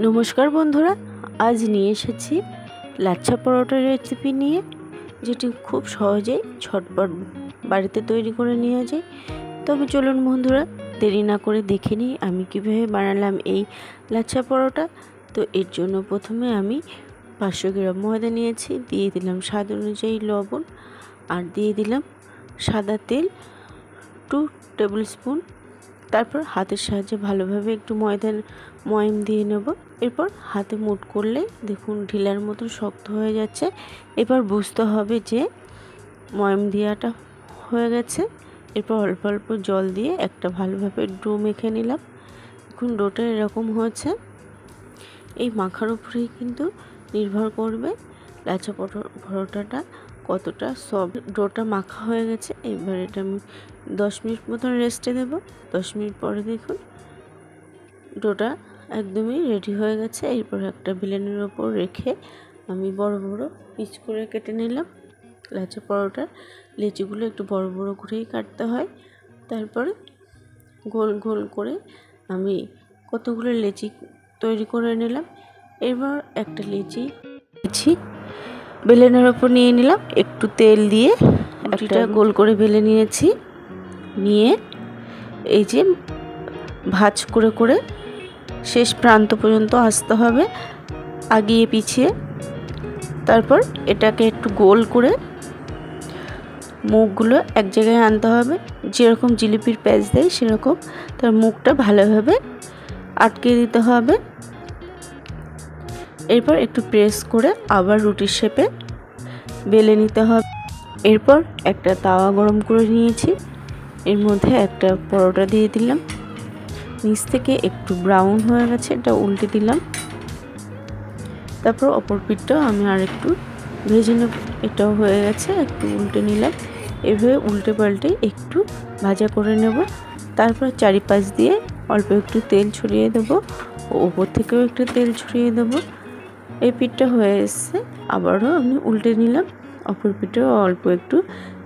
নমস্কার বন্ধুরা, আজ নিয়ে এসেছি লাচ্ছা পরোটার রেসিপি নিয়ে, যেটি খুব সহজেই ঝটপট বাড়িতে তৈরি করে নেওয়া যায়। তবে চলুন বন্ধুরা, দেরি না করে দেখে নিই আমি কীভাবে বানালাম এই লাচ্ছা পরোটা। তো এর জন্য প্রথমে আমি 500 গ্রাম ময়দা নিয়েছি, দিয়ে দিলাম স্বাদ অনুযায়ী লবণ, আর দিয়ে দিলাম সাদা তেল 2 টেবিল স্পুন। তারপর হাতের সাহায্যে ভালোভাবে একটু ময়াম দিয়ে নেব। এরপর হাতে মুঠ করলে দেখুন ঢিলার মতো শক্ত হয়ে যাচ্ছে। এবার বুঝতে হবে যে ময়াম দেওয়াটা হয়ে গেছে। এরপর অল্প অল্প জল দিয়ে একটা ভালোভাবে ডো মেখে নিলাম। দেখুন ডোটা এরকম হয়েছে। এই মাখার উপরেই কিন্তু নির্ভর করবে লাচ্ছা পরোটাটা কতটা সফট। ডোটা মাখা হয়ে গেছে। এবার এটা আমি 10 মিনিট মতন রেস্টে দেব। 10 মিনিট পরে দেখুন ডোটা একদমই রেডি হয়ে গেছে। এরপর একটা বেলনের ওপর রেখে আমি বড় বড় পিস করে কেটে নিলাম। লাচ্ছা পরোটার লেচিগুলো একটু বড় বড় করেই কাটতে হয়। তারপরে গোল গোল করে আমি কতগুলো লেচি তৈরি করে নিলাম। এবার একটা লেচি বেলনের ওপর নিয়ে নিলাম, একটু তেল দিয়ে একটা গোল করে বেলে নিয়েছি। নিয়ে এই যে ভাঁজ করে করে শেষ প্রান্ত পর্যন্ত আসতে হবে, আগিয়ে পিছিয়ে। তারপর এটাকে একটু গোল করে মুখগুলো এক জায়গায় আনতে হবে, যেরকম জিলিপির প্যাচ দেয় সেরকম। তার মুখটা ভালোভাবে আটকে দিতে হবে। এরপর একটু প্রেস করে আবার রুটির শেপে বেলে নিতে হবে। এরপর একটা তাওয়া গরম করে নিয়েছি, এর মধ্যে একটা পরোটা দিয়ে দিলাম। নিচ থেকে একটু ব্রাউন হয়ে গেছে, এটা উল্টে দিলাম। তারপর অপর পিঠটাও আমি আর একটু ভেজে নেব। এটাও হয়ে গেছে, একটু উল্টে নিলাম। এভাবে উল্টে পাল্টে একটু ভাজা করে নেব। তারপর চারিপাশ দিয়ে অল্প একটু তেল ছড়িয়ে দেবো, ওপর থেকেও একটু তেল ছড়িয়ে দেবো। এই পিঠটা হয়ে এসছে, আবারও আমি উল্টে নিলাম। অপর পিঠেও অল্প একটু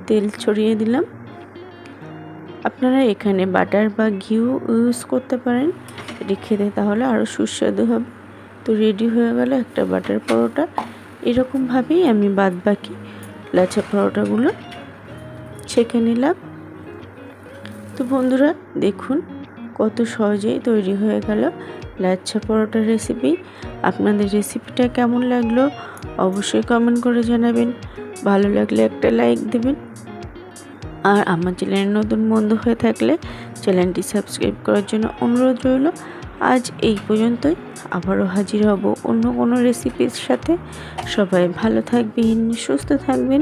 তেল ছড়িয়ে দিলাম। আপনারা এখানে বাটার বা ঘিও ইউজ করতে পারেন, এটি খেতে তাহলে আরও সুস্বাদু হবে। তো রেডি হয়ে গেল একটা বাটার পরোটা। এরকমভাবেই আমি বাদবাকি লাচ্ছা পরোটাগুলো ছেঁকে নিলাম। তো বন্ধুরা দেখুন কত সহজেই তৈরি হয়ে গেল লাচ্ছা পরোটার রেসিপি। আপনাদের রেসিপিটা কেমন লাগলো অবশ্যই কমেন্ট করে জানাবেন। ভালো লাগলে একটা লাইক দেবেন। আর আমার চ্যানেল নতুন বন্ধু হয়ে থাকলে চ্যানেলটি সাবস্ক্রাইব করার জন্য অনুরোধ রইল। আজ এই পর্যন্তই, আবারও হাজির হব অন্য কোনো রেসিপির সাথে। সবাই ভালো থাকবেন, সুস্থ থাকবেন।